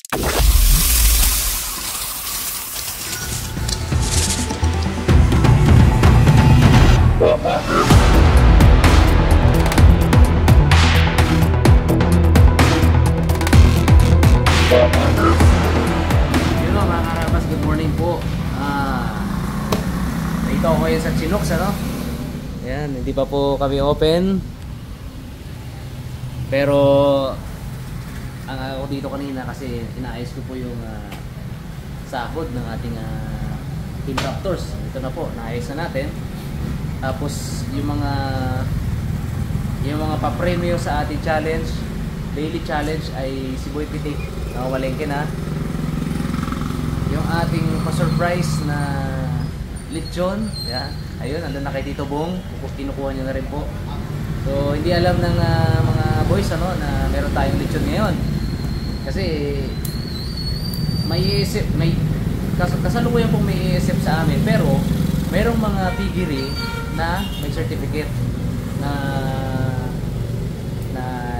Dito ako ngayon sa Chinox, ano? Ayan, hindi pa po kami open. Pero ang ako dito kanina kasi inaayos ko po yung sahod ng ating team raptors. Ito na po, naayos na natin. Tapos yung mga pa-premyo sa ating challenge, daily challenge ay si Boy Pitik, nakawalengke na. Yung ating pa-surprise na lechon, yeah. Ayun, andun na kay Tito Bong, kinukuha nyo na rin po. So hindi alam ng mga boys ano na meron tayong lechon ngayon. Kasi kasalukuyan pong may iisip sa amin, pero merong mga piggery na may certificate na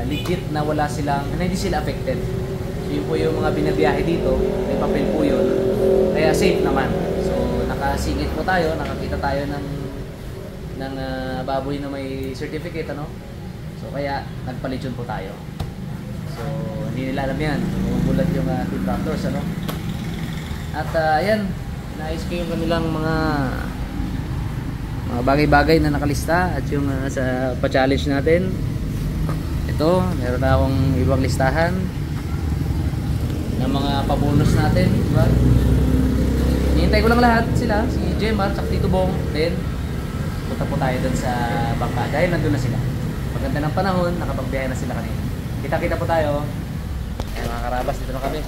legit, na wala silang, na hindi sila affected. So yun po yung mga binabiyahe dito, may papel po yun, kaya safe naman. Nakasingit po tayo, nakakita tayo ng baboy na may certificate, ano? So kaya nagpalechon po tayo. So hindi nila alam yan, bumubulat yung team raptors, ano? At ayan, naayos ko yung kanilang mga bagay-bagay na nakalista. At yung sa pa-challenge natin, ito, meron na akong ibang listahan ng mga pabonus natin, diba? Hintay ko lang lahat sila, si Jemar, sa Tito Bong. Then punta po tayo dun sa bangka dahil nandun na sila. Paganda ng panahon, nakapagbiyahe na sila kanina. Kita-kita po tayo. Ayan, mga karabas, dito na kami.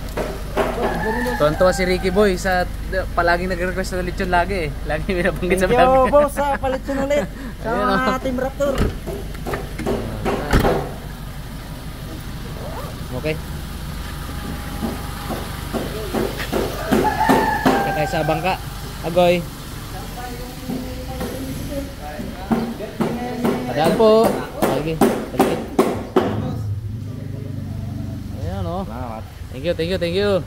Tuwan-tuwa si Ricky Boy sa palaging nag-request na lechon lagi eh. Lagi binabanggit sa vlog. Thank you boss sa palechon ulit sa Team Raptor. Okay. Tayo sa bangka. Agoy. Padaan po. Sige. Balik. Ayan o. Thank you, thank you, thank you.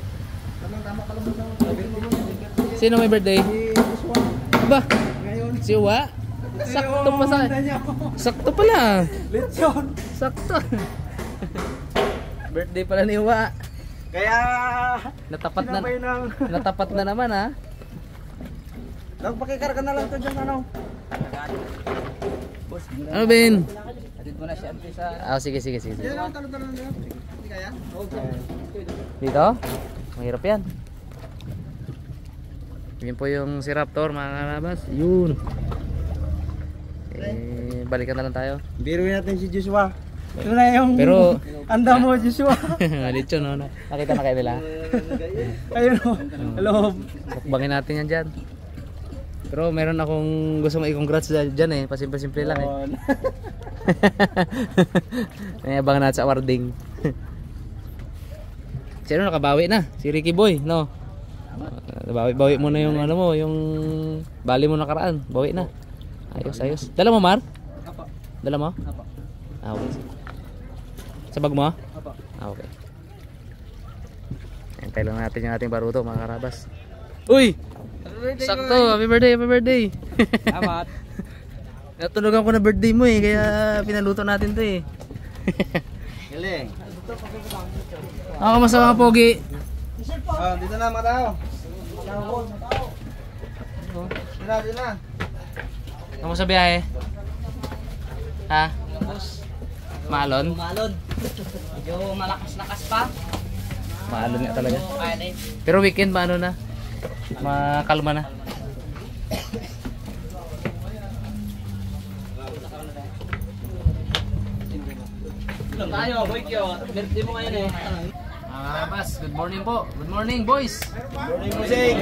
Sino may birthday? Ba? Si Uwa? Sakto pa sa... Sakto pala. Lechon. Sakto. Birthday pala ni Uwa. Kaya natapat na naman ha. Nagpakikarga na lang to dyan ano. Ano Ben? Atid mo na siya sa... Sige. Yan, talo-talo na lang. Hindi kaya? Dito? Mahirap yan. Yun po yung si Raptor, mga karabas. Yun. Balikan na lang tayo. Biruin natin si Joshua. Ito na yung pero anda mo Joshua. Lechon no. Nakita na kayo nila. Ayun o. Hello. Bukbangin natin yan dyan. Pero meron akong gusto i-congrats dyan eh. Pasimple-simple lang eh. May abangan natin sa awarding. Sino nakabawi na? Si Ricky Boy, no? Bawi mo na yung ano mo, yung bali mo nakaraan. Bawi na. Ayos. Dala mo, Mar? Apo. Dala mo? Apo. Okay. Sa bag mo? Apo. Okay. Hintay lang natin yung ating baruto, mga karabas. Uy! Sakto! Happy birthday! Salamat. Natulogan ko na birthday mo eh, kaya pinaluto natin to eh. Galing. Ako masama mga pogi. Dito na mga tao. Dito na. Kamu sa biyahe? Ha? Maalon? Medyo malakas-lakas pa. Maalon nga talaga. Kaya din. Pero weekend maano na? Makalma na. Tayo, boy kyo. Birthday mo ngayon eh. Mga karabas, good morning po. Good morning boys. Morning music.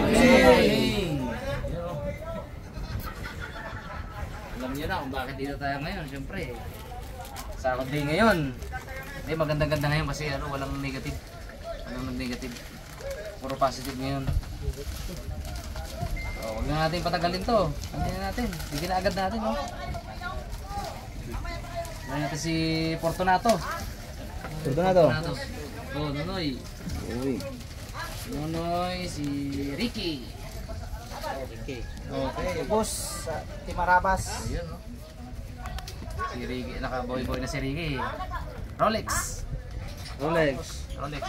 Alam niyo na kung bakit dito tayo ngayon. Siyempre, Sakot day ngayon. Maganda-ganda ngayon kasi walang negative. Walang negative. Puro positive ngayon. So, huwag na natin patagalin to. Hindi na natin. Bigyan na agad natin, no? Ngayon natin si Fortunato. Fortunato. Oh, Nonoy. Uy. Nonoy, si Ricky. Okay, boss. Timarabas. Ayun, no? Si Ricky, naka-boy-boy na si Ricky. Rolex. Rolex. Rolex.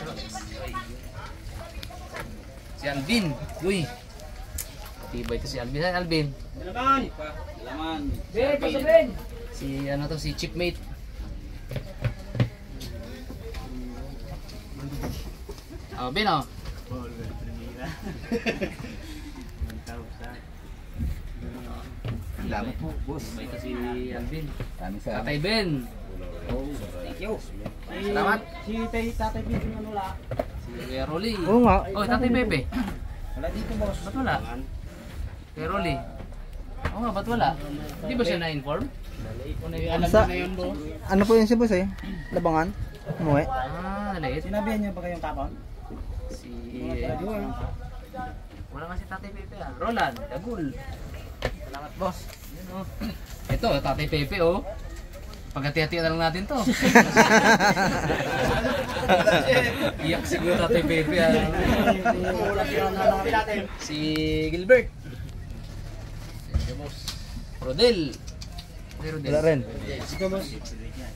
Si Alvin. Uy. Tibay ito si Alvin. Saan Alvin? Laman. Laman. Si ano to, si Chipmate. Oh, Ben oh. Salamat po, boss. Tibay ito si Alvin. Kami Tatay Ben. Thank you. Salamat. Si Tatay Bin ano la? Si Kuya Rolly. Oo nga. Oh, Tatay Pepe. Wala dito boss. Ba't wala? Kuya Rolly. Oo nga, ba't wala? Hindi ba siya na-inform? Alam Sa- na yun, bro. Ano po yun si boss eh? Labangan? Umuwi? Ah, late. Sinabihan niyo ba kayong tapon? Si... Wala nga si Tatay Pepe ah. Roland, Dagul. Salamat, boss. Yun, oh. Ito, Tatay Pepe oh. Pagkati-hati na lang natin to. Iyak siguro Tatay Pepe ah. Si Gilbert. Si boss. Rodel. Si Rodel. Wala rin. Sige boss.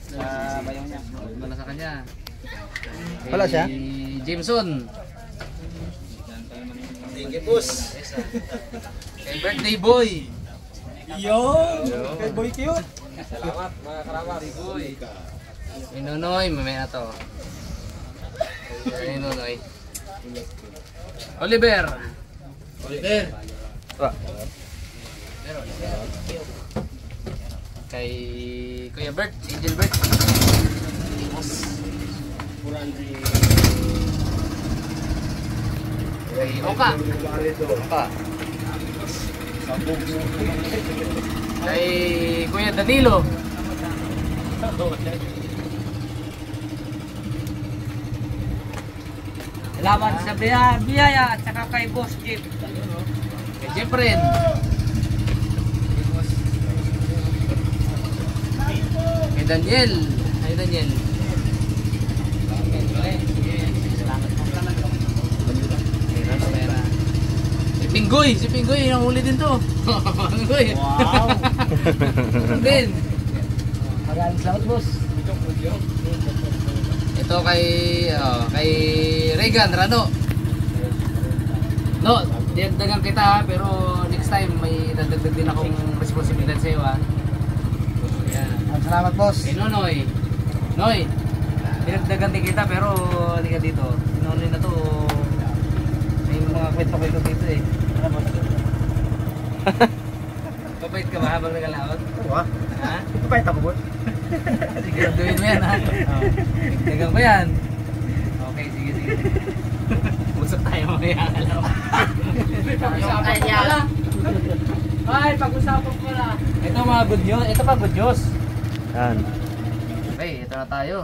Sa bayaw niya. Wala sa kanya. Wala siya? Si Jameson. Thank you boss. Kay birthday boy. Yo. Kay boy cute. Salamat mga karawat. Boy. Inonoy, mamaya na to. Inonoy. Oliver. Oliver. Kay Kuya Bert, Angel Bert. Kay Oka. Oka. Kay Kuya Danilo. Salamat sa biyaya at saka kay Boss Jeep. Kay Jeffren. Kay Daniel. Kay Daniel. Si Pinggoy. Si Pinggoy. Ang huli din to. Pinggoy. Wow. Din. Maraming salamat boss. Ito kay Regan Rano. No, dinagdagan kita ha, pero next time may dadagdag din akong responsibilidad sa iyo ha. Yan. Salamat, boss. Kay Nonoy. Noy, dinagdagan din kita pero hindi ka dito. Si Nonoy na to, may mga kwento-kwento dito eh. Papait ka ba habang nagalaot? Wah. Ha? Kapay tabot. Sige, gawin mo yan ha. Dagdagan ko yan. Okay, sige, sige. Usap tayo mamaya. Pag-usapan niya. Ay, pag-usapan ko na. Ito mga good news. Ito pa good news. Yan. Okay, ito na tayo.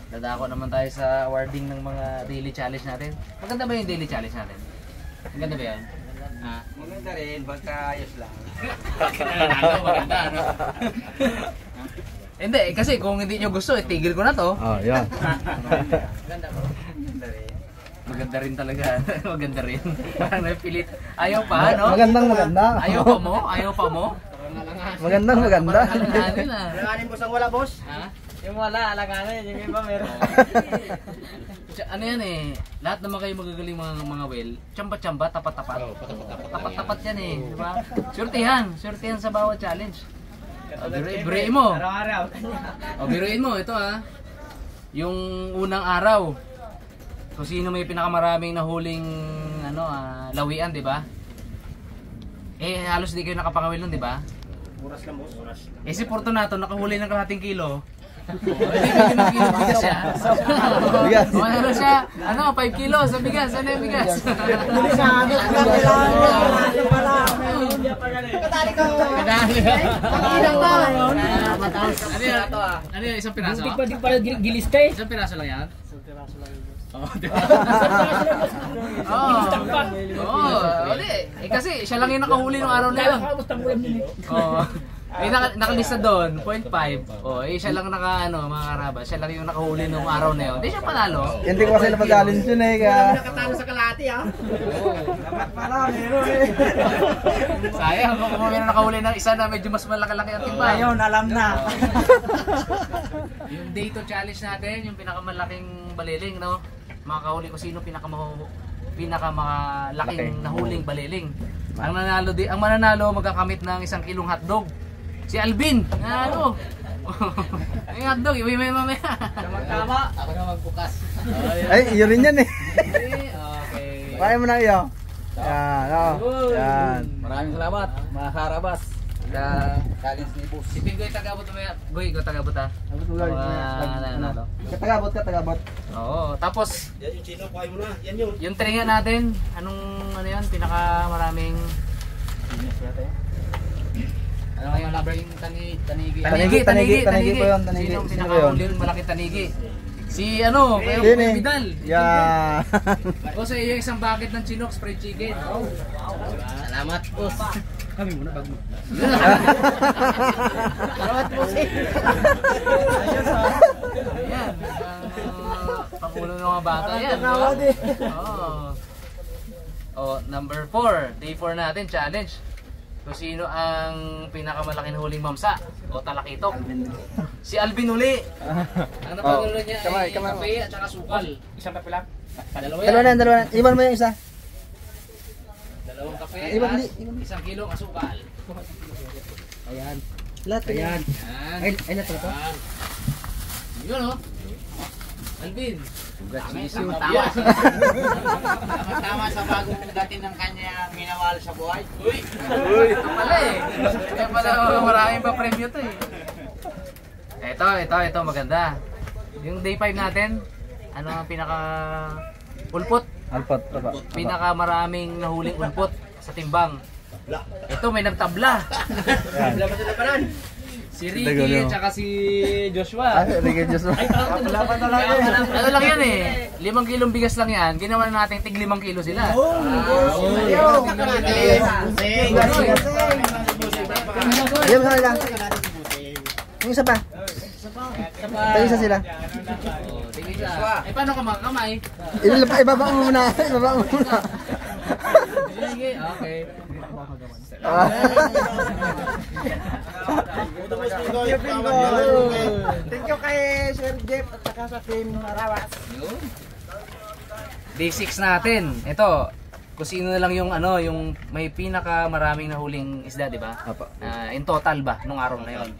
Dadako naman tayo sa awarding ng mga daily challenge natin. Maganda ba yung daily challenge natin? Maganda ba yan? Ha? Maganda rin, basta ayos lang. Maganda, ano? Hindi, kasi kung hindi nyo gusto, tigil ko na to. Oh, yan. Maganda po. Maganda rin. Maganda rin talaga. Maganda rin. Parang napilit. Ayaw pa, no? Maganda. Ayaw pa mo? Ayaw pa mo? Maganda. Parang alanganin ah. Alanganin boss ang wala boss. Ha? Yung wala, alanganin. Yung iba meron. Ano yan eh, lahat naman kayo magagaling mga well, tsamba-tsamba, tapat-tapat. Tapat-tapat yan eh, di ba? Surtihan sa bawat challenge. Biruin mo. Araw-araw. Biruin mo, ito ha. Yung unang araw, kung sino may pinakamaraming nahuling lawian, di ba? Eh, halos di kayo nakapangawil nun, di ba? Oras lang boss. Oras. Eh, si Fortunato, nakahuli ng kalahating kilo. Hindi pwede ng kilo bigas siya. Bigas. Ano siya? 5 kilo sa bigas. Ano yung bigas? Hindi sa akin. Kadali pala. Kadali ka. Kadali. Ilang ba? Ano yung isang piraso? Hindi pa gilis ka eh. Isang piraso lang yan? Isang piraso lang yun. Oo, kasi siya lang yung nakahuli ng araw na yun. Oo. May nakalista doon, 0.5. Oh, siya lang mga karaba. Siya lang yung nakahuli nung araw na yun. Hindi siya panalo. Hindi ko kasi napag-challenge yun eh. Kaya... Nakatalo sa kalahati ah. Dapat pala, meron eh. Sayang, kung may nakahuli ng isa na medyo mas malaki-laki ang timba. Ayun, alam na. Yung day 2 challenge natin, yung pinakamalaking baliling, no? Makakahuli ko sino pinakamalaking nahuling baliling. Ang mananalo magkakamit ng 1 kilong hotdog. Si Alvin, ano? Yung hotdog, iwi mo mamaya. Tama. Ako na magbukas. Ay, yun rin yan eh. Okay. Kaya mo na iyo. Yan, oo. Yan. Maraming salamat mga karabas. Challenge ni boss. Si Pingoy tagabot mamaya. Goy, ikaw tagabot ha. Nanalo. Katagabot. Oo, tapos Yan yung chino, kuhay mo na. Yan yun. yung tringa natin, anong yan, pinakamaraming ano yung number yung tanigi Tanigi po yun, tanigi. Sino ang Sino pinakahuli yun? yung malaki tanigi? Si ano, Sino Kuya eh? Vidal. Yan. O sa iyo isang bucket ng Chinook fried chicken. Salamat boss. Kami muna bago. Salamat po si. Ayan. Pangulo ng mga bata yan. Oo. Oh, number 4. Day 4 natin, challenge. Kung sino ang pinakamalaki na huling mamsa o talakitok. Si Alvin uli. Ang napagulo niya ay kape at saka sukal. Isang kape lang. Dalawa na. Iwan mo yung isa. Dalawang kape Iwan, at iwan. 1 kilong asukal. Ayan. Lahat. Ayan. Ay, lahat ito. Yun o. Alvin. Tama sa bagong dating ng kanya minawal sa buhay. Uy! Ito pala eh. Kaya pala maraming pa premyo to eh. Ito maganda. Yung day 5 natin, ano ang pinaka ulpot? Alpot. Pinaka maraming nahuling ulpot sa timbang. Ito may nagtabla. Si Ricky at saka si Joshua. Ricky Joshua. Wala pa talaga. Ano lang yan eh. 5 kilong bigas lang yan. Ginawa na natin tig 5 kilo sila. Ayun ka lang. Yung isa pa. Tayo isa sila. Sige siya. Eh paano ka makakamay? Ibaba mo muna. Sige, okay. Thank you kay Sir Jeff at saka sa team Rawas. Day 6 natin. Ito, kung sino na lang yung yung may pinaka maraming nahuling isda, di ba? In total ba nung araw na yon.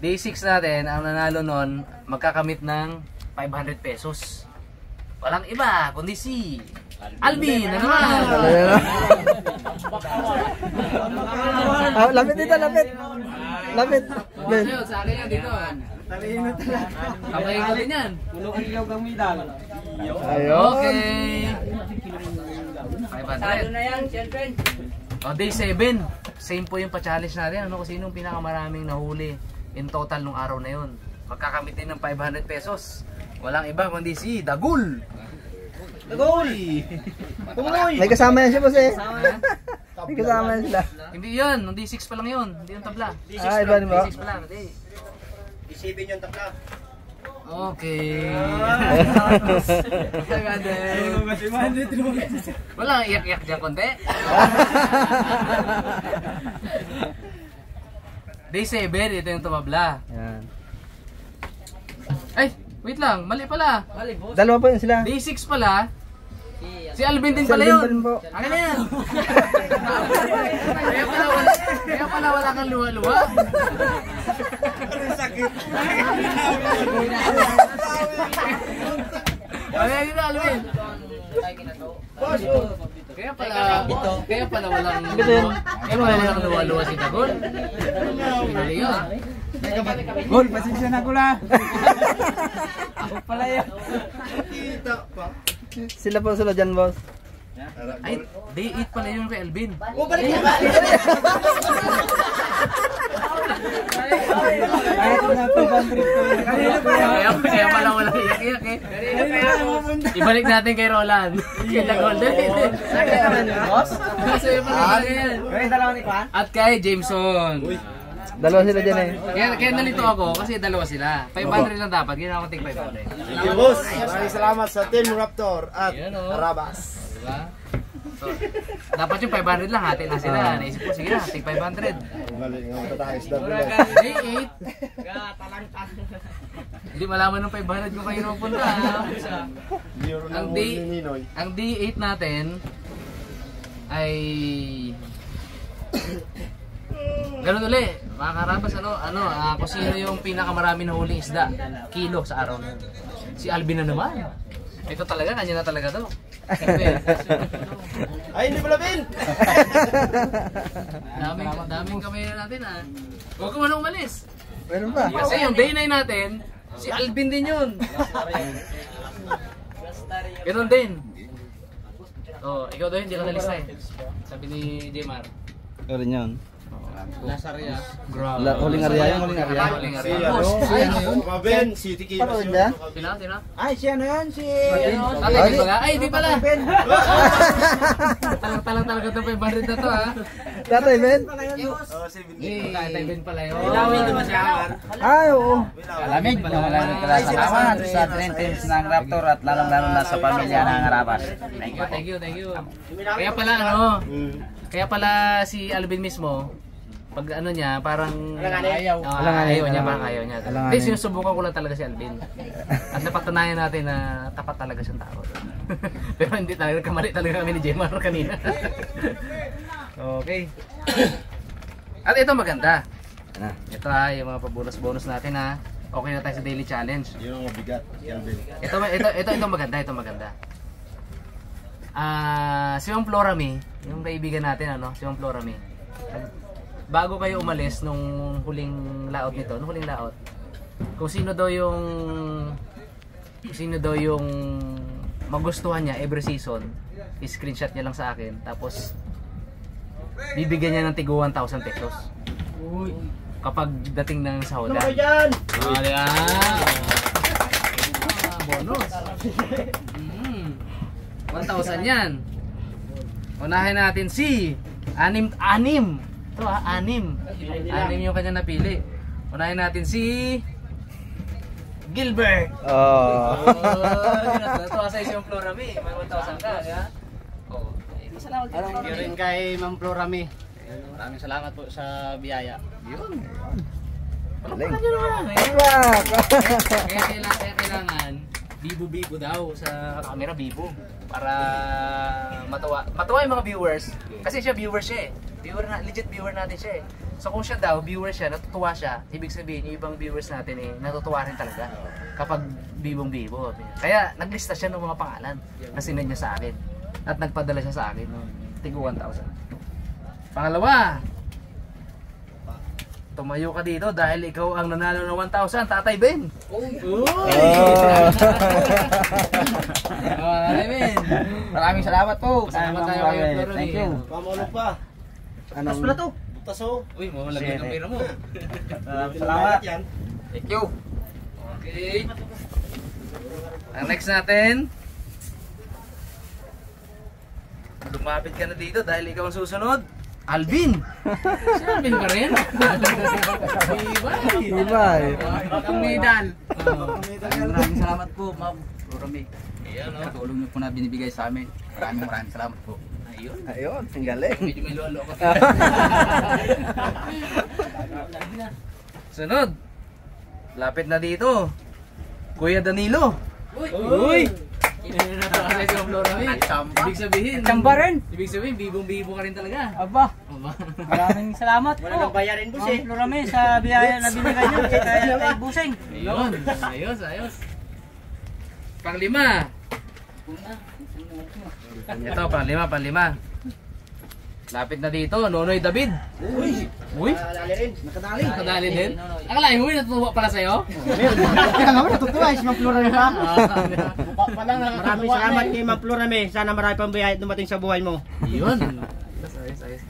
Day 6 natin, ang nanalo nun magkakamit ng 500 pesos. Walang iba kundi si Alvin na naman. Lapit dito, lapit. Ayun, sa akin yan dito. Kamay ko din yan. Tulungan ilaw kang midal. Ayun. Okay. 500. na yan, siyempre. O, day 7. Same po yung pa-challenge natin. Kung sinong pinakamaraming nahuli in total nung araw na yun. Magkakamit din ng 500 pesos. Walang iba kundi si Dagul. May kasama yan siya boss eh. May kasama yan sila. Hindi yun, nung day 6 pa lang yun. Hindi yung tabla. Iba din ba? Day 6 pa lang. Hindi. Isipin yung takla. Okay. Wala, iyak-iyak dyan konti. Day 7, ito yung tumabla. Yan. Ay, wait lang, mali pala. Dalawa po yun sila. Day 6 pala. Si Alvin din Si pala Alvin yun. pa rin po. Akin na yan. Kaya pala wala kang luwa-luwa. Sakit. Ayan yun, Alvin. Kaya pala walang luwa-luwa si Dagol. Pinali yun. Gol, pasensya na ko na. Ako pala yan. Sila po sila dyan boss. Ay, day 8 pala yun kay Alvin. Balik na. Kaya pala walang iyak-iyak eh. Ibalik natin kay Roland. Kay Dagol. Boss? Kasi pala yan. Kaya dalawa ni Kwan? At kay Jameson. Dalawa sila dyan eh. Kaya nalito ako kasi dalawa sila. 500 lang dapat, ginawa ko tig 500. Thank you, boss. Maraming salamat sa Team Raptor at Ayan, oh. Arabas. Diba? So, dapat yung 500 lang, hati lang sila. Naisip ko, sige na, tig 500. Galing ang tatayos na Hindi, 8. Hindi malaman ng 500 kung kayo pupunta. Ang D8 natin ay ganun uli, mga karabas, kung sino yung pinakamarami na huling isda, kilo sa araw na yun. Si Alvin na naman. Ito talaga, kanya na talaga to. Ay, hindi pala, Ben! Daming kamay natin ah. Huwag ka man umalis. Meron ba? Kasi yung day 9 natin, si Alvin din yun. Ito din. Oh, ikaw daw hindi ka nalista eh. Sabi ni Jmar. Meron yun. Lasaria. Huling area yung huling area. Huling Si area. Ben, City Kilos Paano yung ba? Sino? Ay, si ano yun? Si... Tatay Ben ba? Ay, di pala. Talang talaga ito 500 na to ha. Tatay, Ben? Tatay Ben pala yun. Ilawin naman siya. Ay, oo. Malamig, maraming salamat sa Dream Teams ng Raptor at lalong-lalo na sa pamilya ng Arabas. Thank you. Kaya pala si Alvin mismo, pag ano niya, parang ayaw niya. Alanganin. Hindi, sinusubukan ko lang talaga si Alvin. At napatunayan natin na tapat talaga siyang tao. Pero hindi talaga, kamali talaga kami ni Jemar kanina. Okay. At ito maganda. Ito yung mga pabonus-bonus natin ha. Okay na tayo sa daily challenge. Yun ang mabigat, Kelvin. Ito maganda. Si Ma'am Florami, yung kaibigan natin si Ma'am Florami. Bago kayo umalis nung huling laot nito, kung sino daw yung magustuhan niya every season, i-screenshot niya lang sa akin, tapos bibigyan niya ng tig 1,000 pesos. Kapag dating ng sahudan. Bonus. 1,000 yan. Unahin natin si Anim. Ito Anim yung kanya napili. Unahin natin si Gilbert. Ito sa isang Florami. May 1,000 ka, ha? Salamat Rin kay Ma'am Florami. Maraming salamat po sa biyaya. Yun. Galing. Kaya kailangan bibo daw sa camera, bibo, para matuwa yung mga viewers, kasi viewer siya eh, legit viewer natin siya eh. So kung siya daw viewer siya, natutuwa siya, ibig sabihin yung ibang viewers natin natutuwa rin talaga kapag bibong-bibo. Kaya naglista siya ng mga pangalan na sinend niya sa akin at nagpadala siya sa akin ng tig 1,000. Pangalawa, tumayo ka dito dahil ikaw ang nanalo ng 1,000, Tatay Ben. Tatay Ben. Maraming salamat po. Salamat tayo kayo, Floro. Thank you. Pamulog pa. Anong... Pala to. Butaso. Uy, mamalagay ng pera mo. Salamat yan. Thank you. Okay. Ang next natin, lumapit ka na dito dahil ikaw ang susunod. Alvin! Si Alvin pa rin? Ibay. Ang medal. Maraming salamat po, Ma'am Florami. Ayan o. Sa tulong niyo po na binibigay sa amin. Maraming salamat po. Ayun. Ayun, ang galing. Medyo may lolo ko. Sunod. Lapit na dito. Kuya Danilo. Uy! Natuwa sa isang Florami. Ibig sabihin. Chamba rin. Ibig sabihin, bibong-bibo ka rin talaga. Aba, maraming salamat po. Wala nang bayarin po Ma'am Florami sa biyaya na binigay niyo kay Busing. Ayun. Ayos. Panglima. Ito, panglima. Lapit na dito, Nonoy David. Uy! Nakadali din? Akalain mo, natutuwa pala sa'yo? Kaya nga natutuwa si Ma'am Florami pa. Maraming salamat kay Ma'am Florami. Sana marami pang biyaya dumating sa buhay mo. Ayun. Ayos.